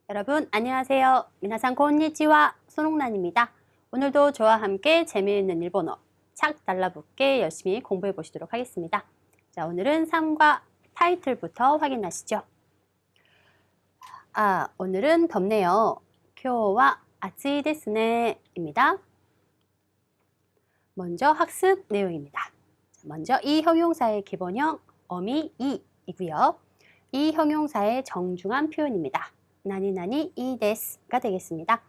여러분 안녕하세요. 미나상 곤니치와 손옥란입니다. 오늘도 저와 함께 재미있는 일본어 착 달라붙게 열심히 공부해 보시도록 하겠습니다. 자, 오늘은 3과 타이틀부터 확인하시죠. 오늘은 덥네요. 今日は 暑いですね입니다. 먼저 학습 내용입니다. 먼저 이 형용사의 기본형 어미 이이고요. 이 형용사의 정중한 표현입니다. 나니나니 이 데스가 되겠습니다.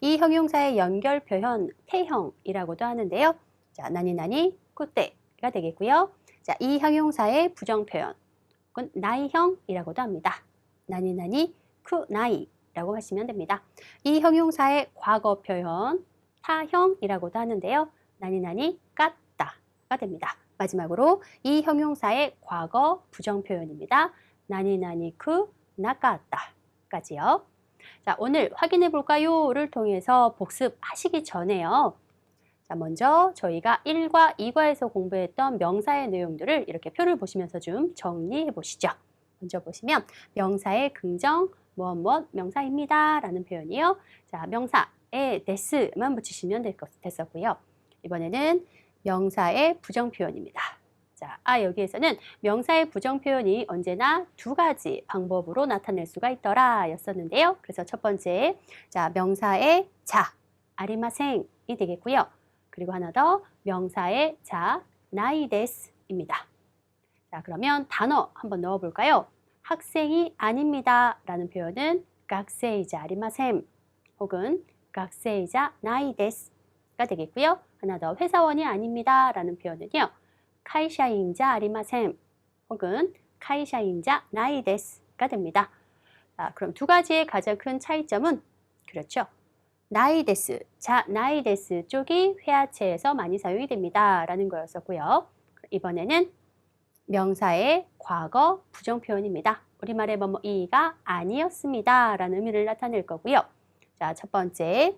이 형용사의 연결 표현 태형이라고도 하는데요. 자, 나니나니 쿠떼가 되겠고요. 자, 이 형용사의 부정 표현 혹은 나이형이라고도 합니다. 나니나니 쿠나이라고 하시면 됩니다. 이 형용사의 과거 표현 타형이라고도 하는데요. 나니나니 깠다가 됩니다. 마지막으로 이 형용사의 과거 부정 표현입니다. 나니나니 쿠 나깠다 까지요. 자, 오늘 확인해 볼까요?를 통해서 복습하시기 전에요. 자, 먼저 저희가 1과 2과에서 공부했던 명사의 내용들을 이렇게 표를 보시면서 좀 정리해 보시죠. 먼저 보시면 명사의 긍정 무엇 명사입니다 라는 표현이요. 자, 명사에 데스만 붙이시면 됐었고요. 이번에는 명사의 부정 표현입니다. 자, 여기에서는 명사의 부정 표현이 언제나 두 가지 방법으로 나타낼 수가 있더라 였었는데요. 그래서 첫 번째, 자, 명사의 자, 아리마생이 되겠고요. 그리고 하나 더, 명사의 자, 나이데스입니다. 자, 그러면 단어 한번 넣어볼까요? 학생이 아닙니다 라는 표현은 각세이자 아리마셈 혹은 각세이자 나이데스가 되겠고요. 하나 더, 회사원이 아닙니다 라는 표현은요. 카이샤인자 아리마셈 혹은 카이샤인자 나이데스가 됩니다. 자, 그럼 두 가지의 가장 큰 차이점은 그렇죠. 나이데스, 자 나이데스 쪽이 회화체에서 많이 사용이 됩니다 라는 거였었고요. 이번에는 명사의 과거 부정 표현입니다. 우리말의 뭐뭐이가 아니었습니다 라는 의미를 나타낼 거고요. 자, 첫 번째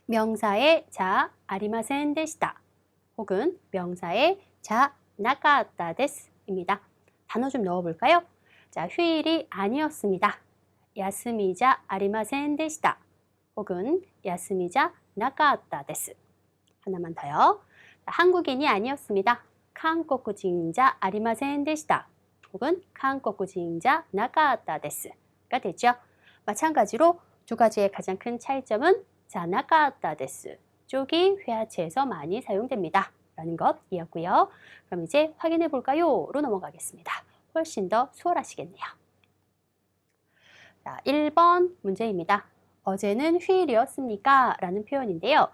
명사의 자 아리마센 데시다 혹은 명사의 자, 나카타 데스입니다. 단어 좀 넣어볼까요? 자, 휴일이 아니었습니다. 야스미자 아리마센 데시다. 혹은 야스미자 나카타 데스. 하나만 더요. 자, 한국인이 아니었습니다. 한국인자 아리마센 데시다. 혹은 한국인자 나카타 데스가 되죠. 마찬가지로 두 가지의 가장 큰 차이점은 자, 나카타 데스 쪽이 회화체에서 많이 사용됩니다. 라는 것이었고요. 그럼 이제 확인해 볼까요? 로 넘어가겠습니다. 훨씬 더 수월하시겠네요. 자, 1번 문제입니다. 어제는 휴일이었습니까? 라는 표현인데요.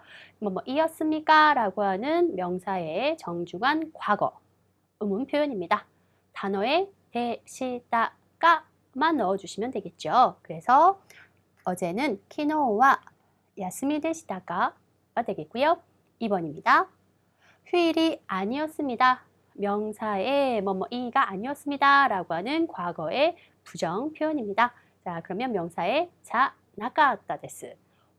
이었습니까? 라고 하는 명사의 정중한 과거 의문 표현입니다. 단어에 데시다가만 넣어주시면 되겠죠. 그래서 어제는 키노와 야스미 데시다가가 되겠고요. 2번입니다. 휴일이 아니었습니다. 명사의 이가 아니었습니다 라고 하는 과거의 부정 표현입니다. 자, 그러면 명사의 자 나카타 데스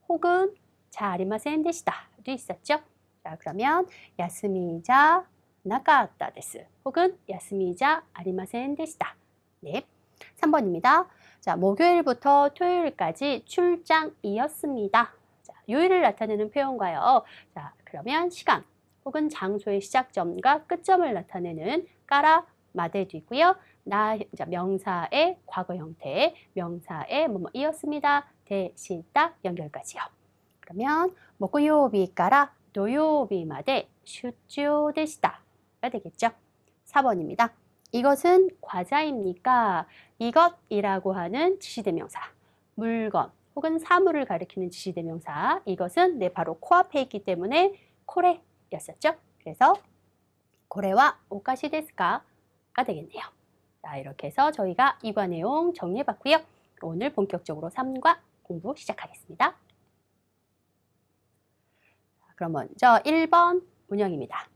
혹은 자 아리마센 데시다도 있었죠. 자, 그러면 야스미자 나카타 데스 혹은 야스미자 아리마센 데시다. 네. 3번입니다. 자, 목요일부터 토요일까지 출장이었습니다. 자, 요일을 나타내는 표현과요. 자, 그러면 시간 혹은 장소의 시작점과 끝점을 나타내는 까라 마데도 있고요. 명사의 과거 형태, 명사의 이었습니다. 데시다 연결까지요. 그러면 목요일까라 도요일마데 슈쭈 데시다가 되겠죠. 4번입니다. 이것은 과자입니까? 이것이라고 하는 지시대명사, 물건 혹은 사물을 가리키는 지시대명사. 이것은 바로 코앞에 있기 때문에 코레 였었죠. 그래서 고래와 오카시 데스까가 되겠네요. 자, 이렇게 해서 저희가 2과 내용 정리해 봤고요. 오늘 본격적으로 3과 공부 시작하겠습니다. 그럼 먼저 1번 문형입니다.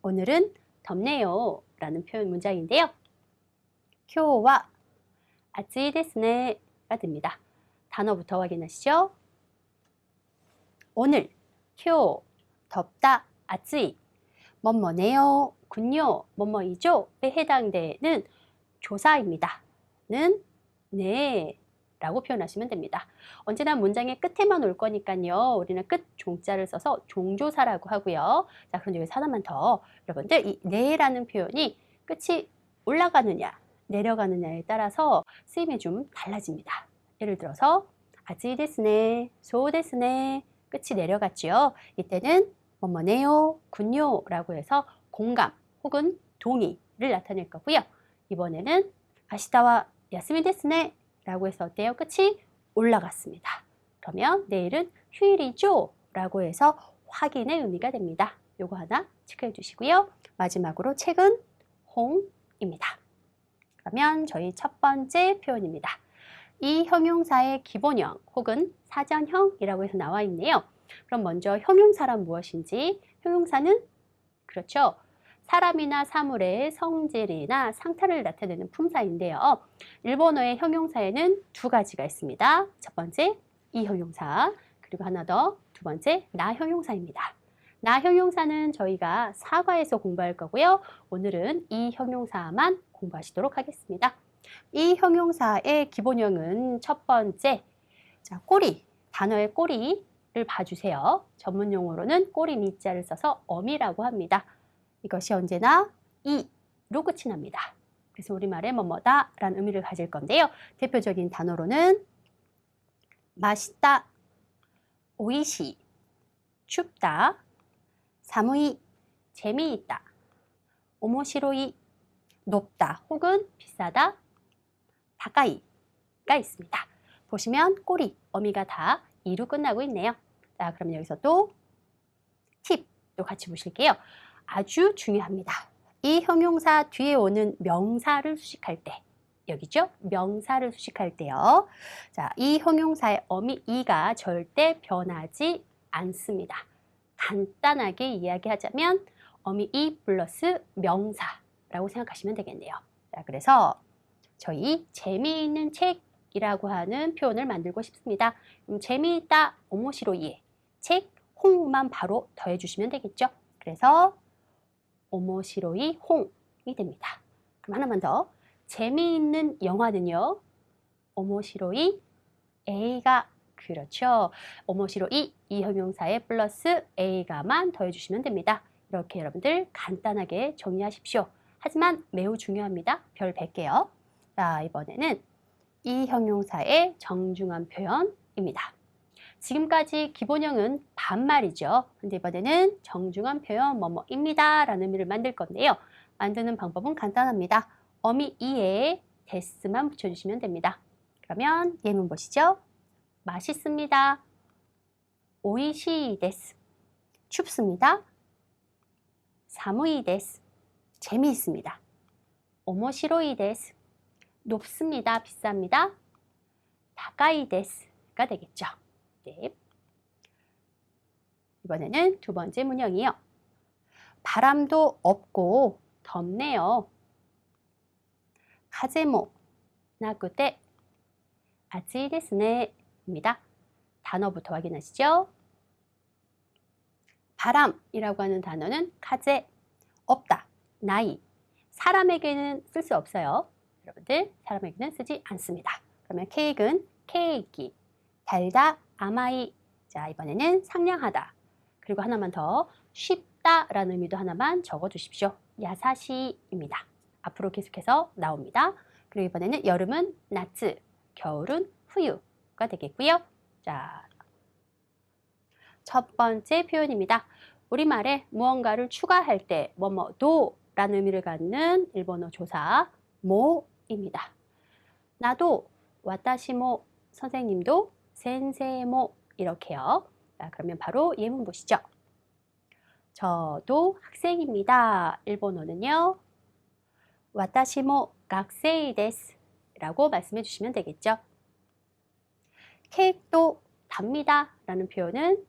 오늘은 덥네요 라는 표현 문장인데요. 今日は 暑いですね가 됩니다. 단어부터 확인하시죠. 오늘 今日 덥다 아츠이 뭐뭐네요 군요, 뭐뭐이죠에 해당되는 조사입니다. 는 네 라고 표현하시면 됩니다. 언제나 문장의 끝에만 올 거니까요. 우리는 끝 종자를 써서 종조사라고 하고요. 자, 그럼 여기서 하나만 더. 여러분들 이 네라는 표현이 끝이 올라가느냐 내려가느냐에 따라서 쓰임이 좀 달라집니다. 예를 들어서 아지 데스네, 소 데스네 끝이 내려갔죠. 이때는 뭐뭐네요, 군요 라고 해서 공감 혹은 동의를 나타낼 거고요. 이번에는 아시다와 야스미 데스네 라고 해서 어때요? 끝이 올라갔습니다. 그러면 내일은 휴일이죠? 라고 해서 확인의 의미가 됩니다. 요거 하나 체크해 주시고요. 마지막으로 책은 홍입니다. 그러면 저희 첫 번째 표현입니다. 이 형용사의 기본형 혹은 사전형이라고 해서 나와 있네요. 그럼 먼저 형용사란 무엇인지, 형용사는 그렇죠. 사람이나 사물의 성질이나 상태를 나타내는 품사인데요. 일본어의 형용사에는 두 가지가 있습니다. 첫 번째, 이 형용사, 그리고 하나 더, 두 번째, 나 형용사입니다. 나 형용사는 저희가 사과에서 공부할 거고요. 오늘은 이 형용사만 공부하시도록 하겠습니다. 이 형용사의 기본형은 첫 번째, 자, 꼬리, 단어의 꼬리를 봐주세요. 전문 용어로는 꼬리 밑자를 써서 어미라고 합니다. 이것이 언제나 이로 끝이 납니다. 그래서 우리말에 뭐뭐다 라는 의미를 가질 건데요. 대표적인 단어로는 맛있다, 오이시, 춥다, 사무이, 재미있다, 오모시로이, 높다 혹은 비싸다, 다카이가 있습니다. 보시면 꼬리, 어미가 다 이로 끝나고 있네요. 자, 그럼 여기서 또 팁도 같이 보실게요. 아주 중요합니다. 이 형용사 뒤에 오는 명사를 수식할 때, 여기죠? 명사를 수식할 때요. 자, 이 형용사의 어미 이가 절대 변하지 않습니다. 간단하게 이야기하자면 어미 이 플러스 명사라고 생각하시면 되겠네요. 자, 그래서 저희 재미있는 책이라고 하는 표현을 만들고 싶습니다. 재미있다, 오모시로이에 책, 홍만 바로 더해주시면 되겠죠? 그래서 오모시로이 홍이 됩니다. 그럼 하나만 더. 재미있는 영화는요. 오모시로이 에이가, 그렇죠. 오모시로이 이 형용사에 플러스 에이가만 더해주시면 됩니다. 이렇게 여러분들 간단하게 정리하십시오. 하지만 매우 중요합니다. 별 100개요. 자, 이번에는 이 형용사의 정중한 표현입니다. 지금까지 기본형은 반말이죠. 근데 이번에는 정중한 표현 뭐뭐입니다 라는 의미를 만들 건데요. 만드는 방법은 간단합니다. 어미 이에 데스만 붙여주시면 됩니다. 그러면 예문 보시죠. 맛있습니다. 오이시 데스. 춥습니다. 사무이 데스. 재미있습니다. 오모시로이 데스. 높습니다. 비쌉니다. 다카이 데스가 되겠죠. 네. 이번에는 두 번째 문형이요. 바람도 없고 덥네요. 카제모 나쿠테 아치 데스네 입니다. 단어부터 확인하시죠. 바람이라고 하는 단어는 카제, 없다, 나이. 사람에게는 쓸 수 없어요. 여러분들 사람에게는 쓰지 않습니다. 그러면 케이크는 케이키, 달다, 아마이. 자, 이번에는 상냥하다. 그리고 하나만 더, 쉽다 라는 의미도 하나만 적어 주십시오. 야사시입니다. 앞으로 계속해서 나옵니다. 그리고 이번에는 여름은 나츠, 겨울은 후유가 되겠고요. 자, 첫 번째 표현입니다. 우리말에 무언가를 추가할 때 뭐뭐도 라는 의미를 갖는 일본어 조사 모입니다. 나도, 와타시모, 선생님도, 센세모 이렇게요. 자, 그러면 바로 예문 보시죠. 저도 학생입니다. 일본어는요. 와타시모 학생 데스 라고 말씀해 주시면 되겠죠. 케이크도 답니다 라는 표현은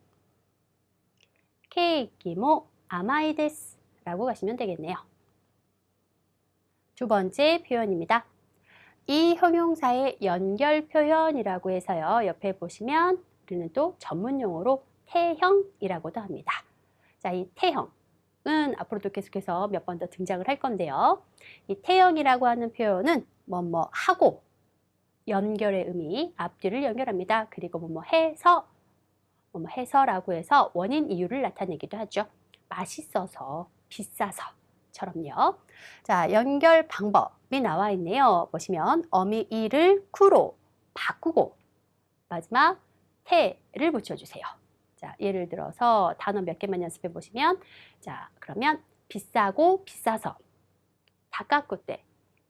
케이키모 아마이 데스 라고 가시면 되겠네요. 두 번째 표현입니다. 이 형용사의 연결 표현이라고 해서요. 옆에 보시면 우리는 또 전문 용어로 태형이라고도 합니다. 자, 이 태형, 앞으로도 계속해서 몇 번 더 등장을 할 건데요. 이 태형이라고 하는 표현은 뭐뭐 하고 연결의 의미, 앞뒤를 연결합니다. 그리고 뭐뭐 해서, 뭐뭐 해서라고 해서 원인 이유를 나타내기도 하죠. 맛있어서, 비싸서처럼요. 자, 연결 방법이 나와 있네요. 보시면 어미 이를 쿠로 바꾸고 마지막 태를 붙여주세요. 자, 예를 들어서 단어 몇 개만 연습해 보시면, 자, 그러면 비싸고 비싸서, 다까꾸떼,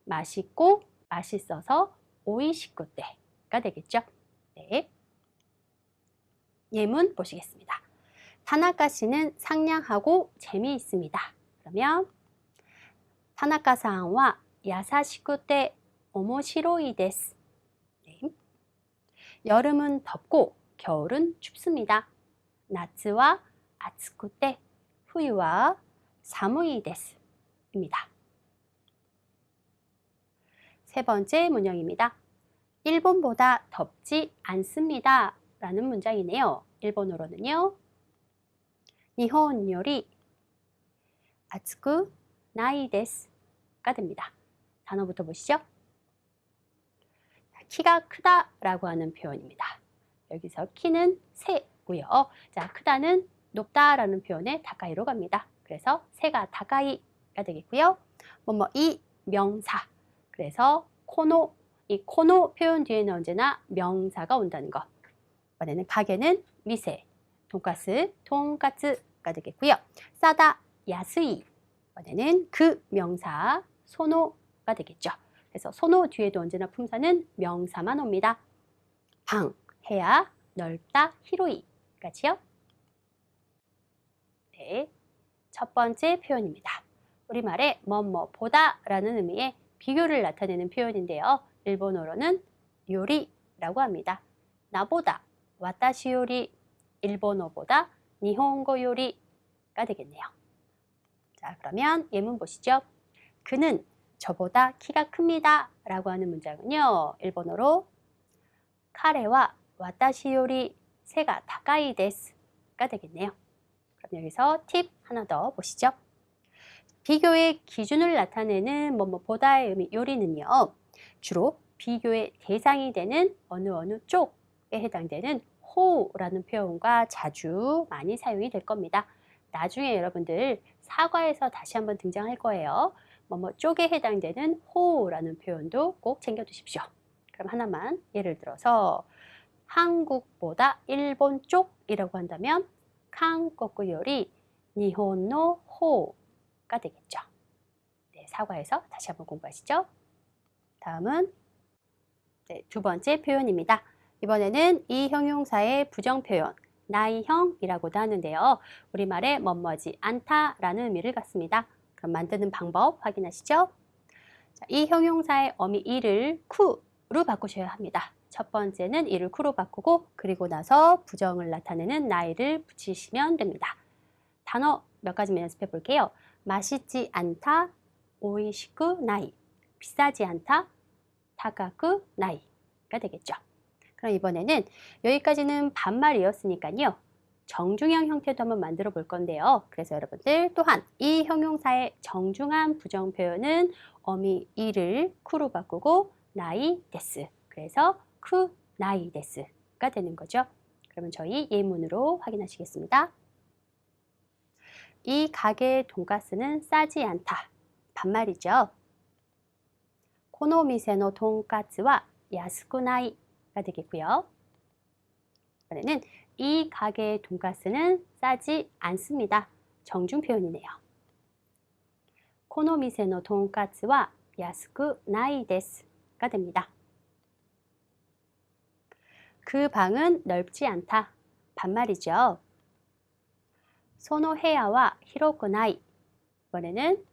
맛있고 맛있어서 오이시쿠떼가 되겠죠. 네. 예문 보시겠습니다. 타나카 씨는 상냥하고 재미있습니다. 그러면 타나카さんは 야사시쿠떼 오모시로이 데스. 네. 여름은 덥고 겨울은 춥습니다. 나츠와 아츠쿠떼 후유와 사무이 데스 입니다. 세 번째 문형입니다. 일본보다 덥지 않습니다 라는 문장이네요. 일본어로는요. 일본 요리 아츠쿠 나이 데스가 됩니다. 단어부터 보시죠. 키가 크다 라고 하는 표현입니다. 여기서 키는 세고요. 자, 크다는 높다 라는 표현에 다카이로 갑니다. 그래서 세가 다카이가 되겠고요. 뭐뭐 이 명사. 그래서 코노, 이 코노 표현 뒤에는 언제나 명사가 온다는 것. 이번에는 가게는 미세, 돈가스, 돈까츠가 되겠고요. 싸다, 야스이. 이번에는 그 명사, 소노가 되겠죠. 그래서 소노 뒤에도 언제나 품사는 명사만 옵니다. 방, 해야, 넓다, 히로이 까지요. 네, 첫 번째 표현입니다. 우리말에 뭐뭐보다 라는 의미의 비교를 나타내는 표현인데요. 일본어로는 요리라고 합니다. 나보다, 와타시 요리, 일본어보다 니혼고 요리가 되겠네요. 자, 그러면 예문 보시죠. 그는 저보다 키가 큽니다 라고 하는 문장은요. 일본어로 카레와 와타시 요리 세가 다카이 데스가 되겠네요. 그럼 여기서 팁 하나 더 보시죠. 비교의 기준을 나타내는 뭐뭐보다의 의미 요리는요. 주로 비교의 대상이 되는 어느 쪽에 해당되는 호라는 표현과 자주 많이 사용이 될 겁니다. 나중에 여러분들 사과에서 다시 한번 등장할 거예요. 뭐뭐 쪽에 해당되는 호라는 표현도 꼭 챙겨두십시오. 그럼 하나만 예를 들어서 한국보다 일본 쪽이라고 한다면 한국의 요리 니혼노 호가 되겠죠. 네, 사과에서 다시 한번 공부하시죠. 다음은 네, 두 번째 표현입니다. 이번에는 이 형용사의 부정표현 나이형이라고도 하는데요. 우리말에 뭐뭐지 않다라는 의미를 갖습니다. 그럼 만드는 방법 확인하시죠. 자, 이 형용사의 어미 이를 쿠로 바꾸셔야 합니다. 첫 번째는 이를 쿠로 바꾸고 그리고 나서 부정을 나타내는 나이를 붙이시면 됩니다. 단어 몇 가지만 연습해 볼게요. 맛있지 않다, 오이시쿠 나이, 비싸지 않다, 타카쿠 나이가 되겠죠. 그럼 이번에는 여기까지는 반말이었으니까요. 정중형 형태도 한번 만들어 볼 건데요. 그래서 여러분들 또한 이 형용사의 정중한 부정 표현은 어미 이를 쿠로 바꾸고 나이 데스. 그래서 쿠 나이 데스가 되는 거죠. 그러면 저희 예문으로 확인하시겠습니다. 이 가게의 돈가스는 싸지 않다. 반말이죠. 코노미세노 돈가스와 야스쿠나이가 되겠고요. 이번에는 이 가게의 돈가스는 싸지 않습니다. 정중 표현이네요. 코노미세노 돈가스와 야스쿠나이 데스가 됩니다. 그 방은 넓지 않다. 반말이죠. 소노 헤야와 히로쿠나이. 이번에는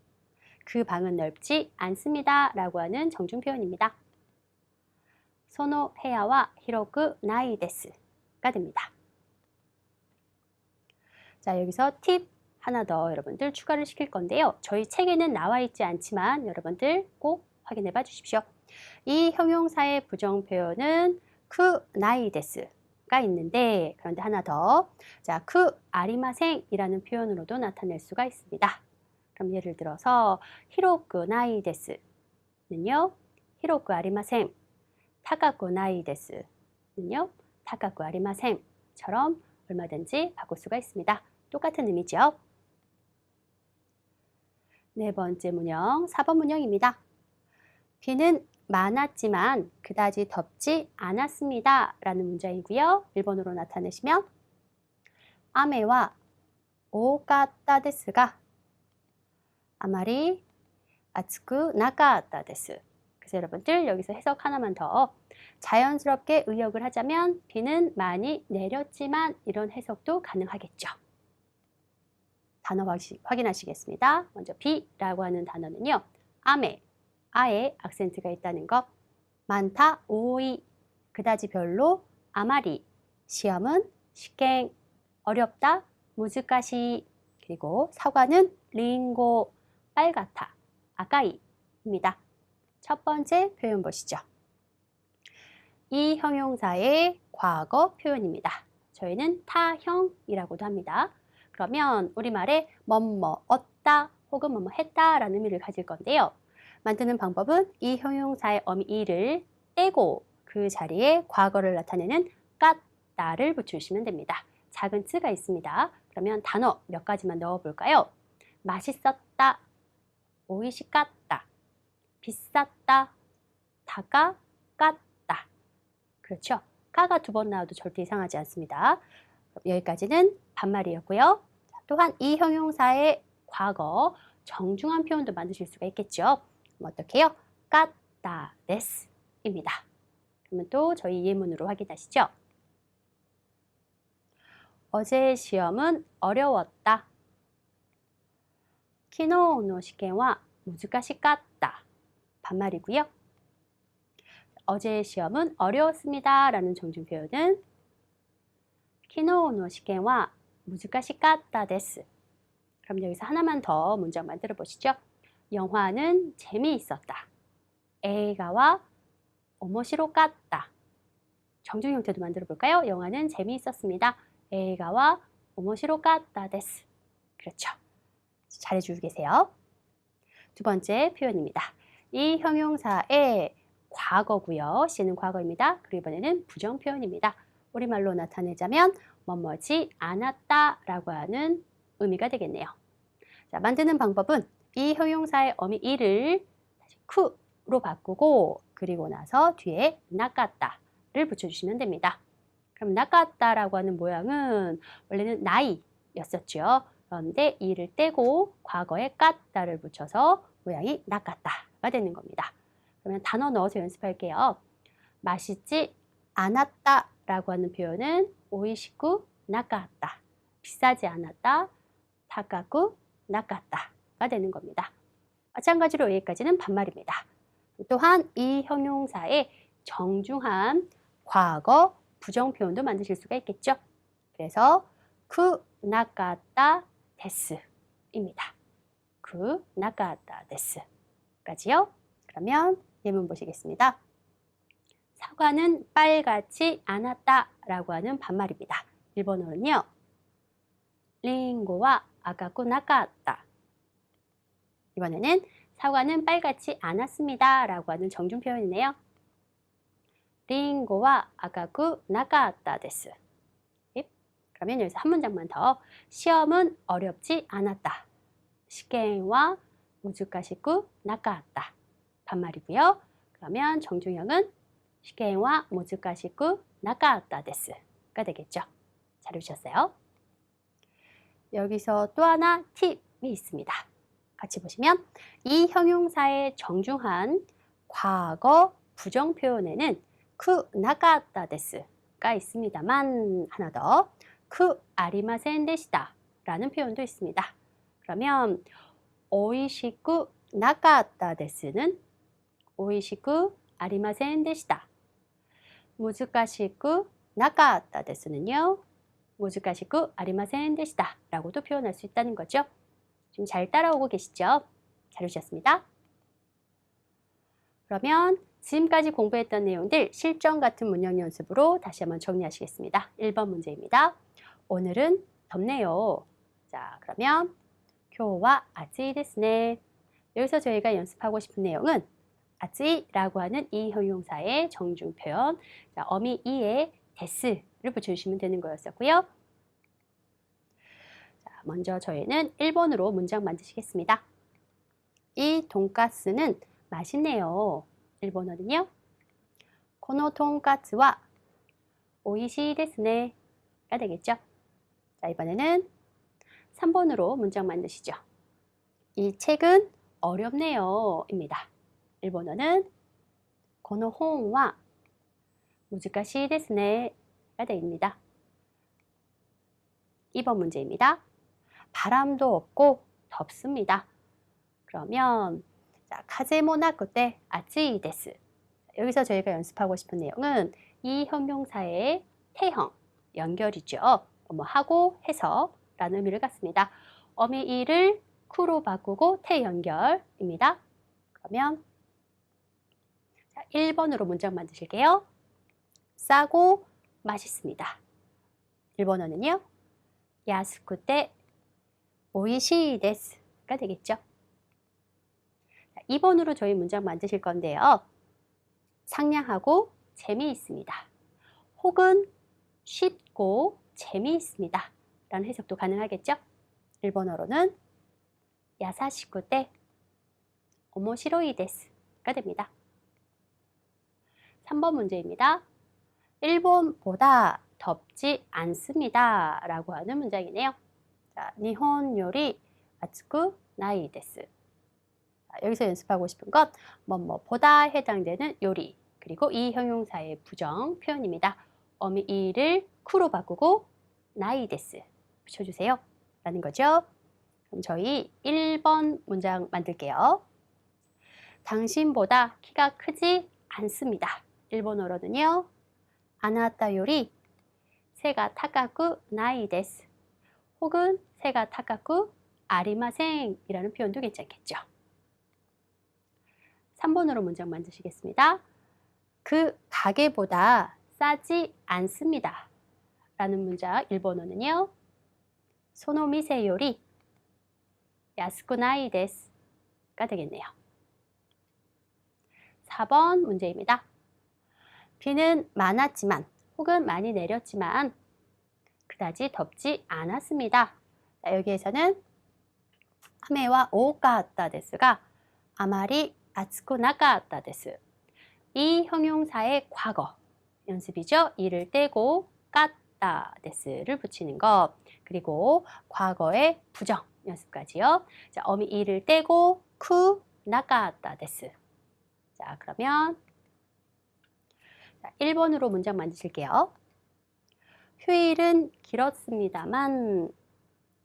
그 방은 넓지 않습니다 라고 하는 정중 표현입니다. 소노 헤야와 히로쿠나이 데스가 됩니다. 자, 여기서 팁 하나 더 여러분들 추가를 시킬 건데요. 저희 책에는 나와 있지 않지만 여러분들 꼭 확인해 봐 주십시오. 이 형용사의 부정 표현은 쿠 나이 데스 가 있는데 그런데 하나 더. 자, 그 아리마생이라는 표현으로도 나타낼 수가 있습니다. 그럼 예를 들어서 히로쿠 나이 데스는요. 히로쿠 아리마생. 타카쿠 나이 데스는요. 타카쿠 아리마생처럼 얼마든지 바꿀 수가 있습니다. 똑같은 의미죠. 네 번째 문형, 4번 문형입니다. 비는 많았지만 그다지 덥지 않았습니다. 라는 문장이고요. 1번으로 나타내시면 아메와 오카타 데스が 아마리 아츠쿠 나카타 데스. 그래서 여러분들 여기서 해석 하나만 더 자연스럽게 의역을 하자면 비는 많이 내렸지만 이런 해석도 가능하겠죠. 단어 확인하시겠습니다. 먼저 비라고 하는 단어는요. 아메, 아에 악센트가 있다는 거. 많다, 오이, 그다지 별로, 아마리, 시험은 시갱, 어렵다, 무즈까시, 그리고 사과는 링고, 빨갛다, 아까이입니다. 첫 번째 표현 보시죠. 이 형용사의 과거 표현입니다. 저희는 타형이라고도 합니다. 그러면 우리말에 뭐뭐 얻다 혹은 뭐뭐 했다라는 의미를 가질 건데요. 만드는 방법은 이 형용사의 어미 이를 떼고 그 자리에 과거를 나타내는 깠다를 붙여주시면 됩니다. 작은 츠가 있습니다. 그러면 단어 몇 가지만 넣어볼까요? 맛있었다, 오이시깠다, 비쌌다, 다가 깠다. 그렇죠? 까가 두 번 나와도 절대 이상하지 않습니다. 여기까지는 반말이었고요. 또한 이 형용사의 과거 정중한 표현도 만드실 수가 있겠죠. 그럼 어떻게 해요? 깠다 데스입니다. 그러면 또 저희 예문으로 확인하시죠. 어제의 시험은 어려웠다. 키노의 시험은 難しかった. 반말이고요. 어제의 시험은 어려웠습니다. 라는 정중 표현은 키노의 시험은 難しかったです. 그럼 여기서 하나만 더 문장 만들어 보시죠. 영화는 재미있었다. 에이가와 오모시로깠다. 정중 형태도 만들어 볼까요? 영화는 재미있었습니다. 에이가와 오모시로깠다 데스. 그렇죠. 잘해주고 계세요. 두 번째 표현입니다. 이 형용사의 과거고요. C는 과거입니다. 그리고 이번에는 부정 표현입니다. 우리말로 나타내자면 뭐뭐지 않았다 라고 하는 의미가 되겠네요. 자, 만드는 방법은 이 형용사의 어미 이를 다시 쿠로 바꾸고 그리고 나서 뒤에 나깠다를 붙여주시면 됩니다. 그럼 나깠다라고 하는 모양은 원래는 나이였었죠. 그런데 이를 떼고 과거에 깠다를 붙여서 모양이 나깠다가 되는 겁니다. 그러면 단어 넣어서 연습할게요. 맛있지 않았다라고 하는 표현은 오이시쿠 나깠다. 비싸지 않았다. 타카쿠 나깠다가 되는 겁니다. 마찬가지로 여기까지는 반말입니다. 또한 이 형용사의 정중한 과거 부정 표현도 만드실 수가 있겠죠. 그래서 그 나깠다 데스입니다. 그 나깠다 데스까지요. 그러면 예문 보시겠습니다. 사과는 빨갛지 않았다 라고 하는 반말입니다. 일본어는요. 링고와 아까쿠 나깠다. 이번에는 사과는 빨갛지 않았습니다 라고 하는 정중 표현이네요. 링고와 아까쿠 나깠다 데스. 그러면 여기서 한 문장만 더. 시험은 어렵지 않았다. 시경와 무즈카시쿠 나카았다. 반말이고요. 그러면 정중형은 시경와 무즈카시쿠 나카았다 데스가 되겠죠. 잘 해주셨어요. 여기서 또 하나 팁이 있습니다. 같이 보시면 이 형용사의 정중한 과거 부정 표현에는 그 나카았다 데스가 있습니다만 하나 더. 그 아리마센 데시다 라는 표현도 있습니다. 그러면 오이시쿠 나카았다 데스는 오이시쿠 아리마센 데시다. 무즈카시쿠 나카았다 데스는요. 무즈카시쿠 아리마센 데시다 라고도 표현할 수 있다는 거죠. 지금 잘 따라오고 계시죠? 잘 오셨습니다. 그러면 지금까지 공부했던 내용들 실전 같은 문형 연습으로 다시 한번 정리하시겠습니다. 1번 문제입니다. 오늘은 덥네요. 자, 그러면 今日は 暑いですね. 여기서 저희가 연습하고 싶은 내용은 暑い라고 하는 이 형용사의 정중 표현, 자, 어미 이에 데스를 붙여주시면 되는 거였었고요. 자, 먼저 저희는 1번으로 문장 만드시겠습니다. 이 돈가스는 맛있네요. 일본어는요. このとんかつは美味しいですね가 되겠죠. 자, 이번에는 3번으로 문장 만드시죠. 이 책은 어렵네요 입니다. 일본어는 この本は難しいですね가 됩니다. 2번 문제입니다. 바람도 없고 덥습니다. 그러면 자, 風もなくて暑いです. 여기서 저희가 연습하고 싶은 내용은 이 형용사의 태형, 연결이죠. 뭐 하고 해서 라는 의미를 갖습니다. 어미 이를 쿠로 바꾸고 태연결입니다. 그러면 자, 1번으로 문장 만드실게요. 싸고 맛있습니다. 일본어는요. 야스쿠테 오이시이 데스가 되겠죠. 2번으로 저희 문장 만드실 건데요. 상냥하고 재미있습니다. 혹은 쉽고 재미있습니다. 라는 해석도 가능하겠죠. 일본어로는 야사시쿠테 오모시로이 데스가 됩니다. 3번 문제입니다. 일본보다 덥지 않습니다. 라고 하는 문장이네요. 자, 일본 요리 아츠쿠 나이 데스. 여기서 연습하고 싶은 것, 뭐보다 해당되는 요리, 그리고 이 형용사의 부정 표현입니다. 어미 이를 쿠로 바꾸고 나이 데스 붙여주세요. 라는 거죠. 그럼 저희 1번 문장 만들게요. 당신보다 키가 크지 않습니다. 일본어로는요. 아나타 요리 세가 타카쿠 나이 데스. 혹은 세가 타카쿠 아리마생 이라는 표현도 괜찮겠죠. 3번으로 문장 만드시겠습니다. 그 가게보다 싸지 않습니다. 라는 문장 일본어는요. 소노미세 요리 야스쿠 나이 데스가 되겠네요. 4번 문제입니다. 비는 많았지만 혹은 많이 내렸지만 그다지 덥지 않았습니다. 자, 여기에서는 아메와 오카타 데스가 아마리 아츠쿠 나카타 데스. 이 형용사의 과거 연습이죠. 이를 떼고 까따 데스를 붙이는 것. 그리고 과거의 부정 연습까지요. 자, 어미 이를 떼고 쿠 나카타 데스. 자, 그러면 1번으로 문장 만드실게요. 휴일은 길었습니다만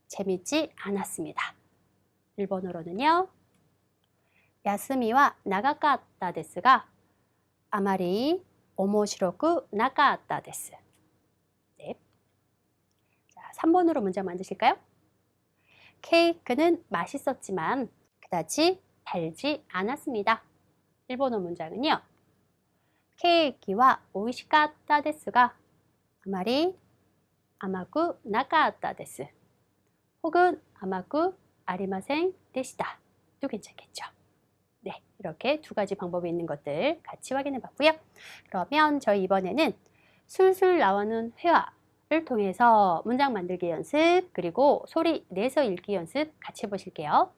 재밌지 않았습니다. 일본어로는요. 야스미와 나가카타 데스가 아마리 오모시로쿠 나카타 데스. 네. 자, 3번으로 문장 만드실까요? 케이크는 맛있었지만 그다지 달지 않았습니다. 일본어 문장은요. 케이크와 오이시카타 데스가 아마리 아마쿠 나카타 데스. 혹은 아마쿠 아리마생 데시다. 도 괜찮겠죠. 네, 이렇게 두 가지 방법이 있는 것들 같이 확인해 봤고요. 그러면 저희 이번에는 술술 나오는 회화를 통해서 문장 만들기 연습, 그리고 소리 내서 읽기 연습 같이 해보실게요.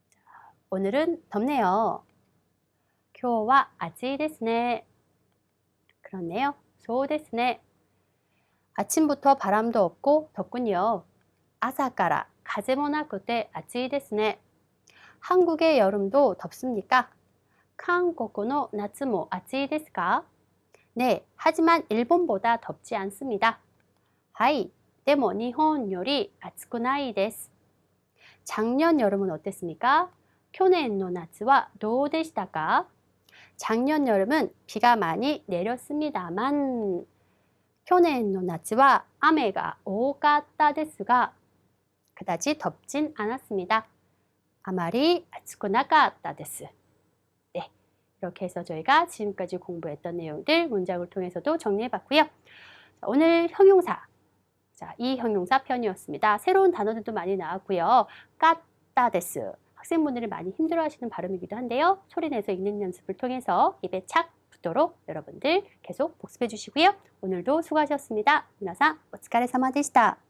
자, 오늘은 덥네요. 今日は暑いですね. 그렇네요. そうですね. 아침부터 바람도 없고 덥군요. 朝から風もなくて暑いですね. 한국의 여름도 덥습니까? 한국의夏も 暑いですか? 네, 하지만 일본보다 덥지 않습니다. はい、でも日本より暑くないです. 작년 여름은 어땠습니까? 去年の夏はどうでしたか? 작년 여름은 비가 많이 내렸습니다만 去年の夏は雨が多かったですが 그다지 덥진 않았습니다. 아마리 아츠쿠 나카타 데스. 네, 이렇게 해서 저희가 지금까지 공부했던 내용들 문장을 통해서도 정리해봤고요. 오늘 형용사, 자, 이 형용사 편이었습니다. 새로운 단어들도 많이 나왔고요. 까따데스, 학생분들이 많이 힘들어하시는 발음이기도 한데요. 소리내서 읽는 연습을 통해서 입에 착 붙도록 여러분들 계속 복습해 주시고요. 오늘도 수고하셨습니다. 미나상 오츠카레사마でした.